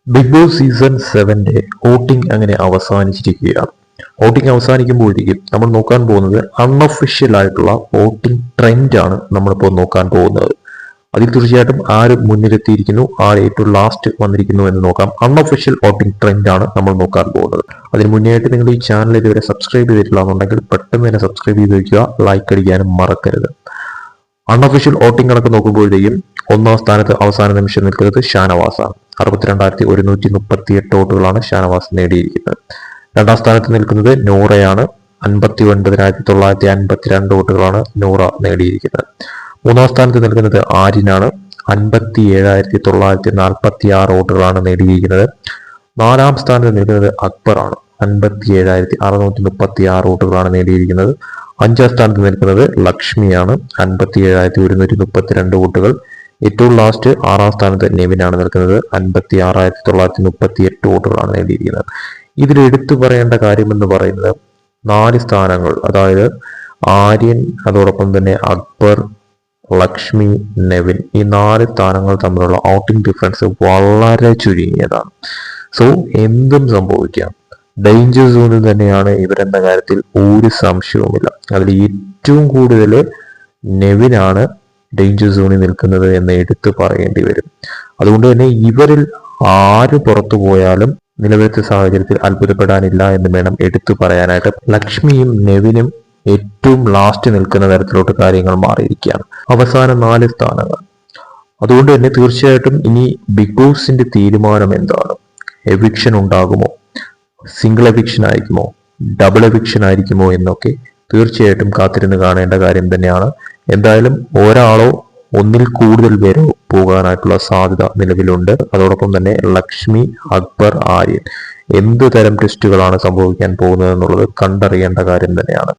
Big boss season 7ന്റെ voting അങ്ങനെ അവസാനിച്ചിരിക്കുകയാണ്. Voting അവസാനിക്കുമ്പോഴേക്കും നമ്മൾ നോക്കാൻ പോകുന്നത് അൺഒഫീഷ്യൽ ആയിട്ടുള്ള വോട്ടിംഗ് ട്രെൻഡ് ആണ് നമ്മളിപ്പോൾ നോക്കാൻ പോകുന്നത്. അതിൽ തീർച്ചയായിട്ടും ആര് മുന്നിലെത്തിയിരിക്കുന്നു, ആര് ഏറ്റവും ലാസ്റ്റ് വന്നിരിക്കുന്നു എന്ന് നോക്കാം. അൺഒഫീഷ്യൽ വോട്ടിംഗ് ട്രെൻഡ് ആണ് നമ്മൾ നോക്കാൻ പോകുന്നത്. അതിന് മുന്നേയായിട്ട് നിങ്ങൾ ഈ ചാനൽ ഇതുവരെ സബ്സ്ക്രൈബ് ചെയ്തിട്ടില്ല എന്നുണ്ടെങ്കിൽ പെട്ടെന്ന് തന്നെ സബ്സ്ക്രൈബ് ചെയ്ത് വയ്ക്കുക, ലൈക്ക് അടിക്കാനും മറക്കരുത്. അൺഒഫീഷ്യൽ വോട്ടിംഗ് കണക്ക് നോക്കുമ്പോഴേക്കും ഒന്നാം സ്ഥാനത്ത് അവസാന നിമിഷം നിൽക്കുന്നത് ഷാനവാസാണ്. 62,138 വോട്ടുകളാണ് ഷാനവാസ് നേടിയിരിക്കുന്നത്. രണ്ടാം സ്ഥാനത്ത് നിൽക്കുന്നത് നൂറയാണ്. 59,952 വോട്ടുകളാണ് നൂറ നേടിയിരിക്കുന്നത്. മൂന്നാം സ്ഥാനത്ത് നിൽക്കുന്നത് ആര്യനാണ്. 57,946 വോട്ടുകളാണ് നേടിയിരിക്കുന്നത്. നാലാം സ്ഥാനത്ത് നിൽക്കുന്നത് അക്ബറാണ്. 57,636 വോട്ടുകളാണ് നേടിയിരിക്കുന്നത്. അഞ്ചാം സ്ഥാനത്ത് നിൽക്കുന്നത് ലക്ഷ്മിയാണ്. 57,132 വോട്ടുകൾ. ഏറ്റവും ലാസ്റ്റ് ആറാം സ്ഥാനത്ത് നെവിനാണ് നിൽക്കുന്നത്. 56,938 വോട്ടുകളാണ് നേടിയിരിക്കുന്നത്. ഇതിൽ എടുത്തു പറയേണ്ട കാര്യമെന്ന് പറയുന്നത് 4 സ്ഥാനങ്ങൾ, അതായത് ആര്യൻ, അതോടൊപ്പം തന്നെ അക്ബർ, ലക്ഷ്മി, നെവിൻ, ഈ 4 സ്ഥാനങ്ങൾ തമ്മിലുള്ള വോട്ടിംഗ് ഡിഫറൻസ് വളരെ ചുരുങ്ങിയതാണ്. സോ എന്തും സംഭവിക്കാം. ഡേഞ്ചർ സോണിൽ തന്നെയാണ് ഇവരെന്ന കാര്യത്തിൽ ഒരു സംശയവുമില്ല. അതിൽ ഏറ്റവും കൂടുതൽ നെവിനാണ് ഡേഞ്ചർ സോണിൽ നിൽക്കുന്നത് എന്ന് എടുത്തു പറയേണ്ടി വരും. അതുകൊണ്ട് തന്നെ ഇവരിൽ ആര് പുറത്തു പോയാലും നിലവിലത്തെ സാഹചര്യത്തിൽ അത്ഭുതപ്പെടാനില്ല എന്ന് വേണം എടുത്തു പറയാനായിട്ട്. ലക്ഷ്മിയും നെവിനും ഏറ്റവും ലാസ്റ്റ് നിൽക്കുന്ന തരത്തിലോട്ട് കാര്യങ്ങൾ മാറിയിരിക്കുകയാണ്. അവസാന 4 സ്ഥാനങ്ങൾ. അതുകൊണ്ട് തന്നെ തീർച്ചയായിട്ടും ഇനി ബിഗ് ബോസിന്റെ തീരുമാനം എന്താണ്? എവിക്ഷൻ ഉണ്ടാകുമോ? സിംഗിൾ എവിക്ഷൻ ആയിരിക്കുമോ? ഡബിൾ എവിക്ഷൻ ആയിരിക്കുമോ എന്നൊക്കെ തീർച്ചയായിട്ടും കാത്തിരുന്ന് കാണേണ്ട കാര്യം തന്നെയാണ്. എന്തായാലും ഒരാളോ ഒന്നിൽ കൂടുതൽ പേരോ പോകാനായിട്ടുള്ള സാധ്യത നിലവിലുണ്ട്. അതോടൊപ്പം തന്നെ ലക്ഷ്മി, അക്ബർ, ആര്യൻ എന്ത് തരം ടെസ്റ്റുകളാണ് സംഭവിക്കാൻ പോകുന്നത് എന്നുള്ളത് കണ്ടറിയേണ്ട കാര്യം തന്നെയാണ്.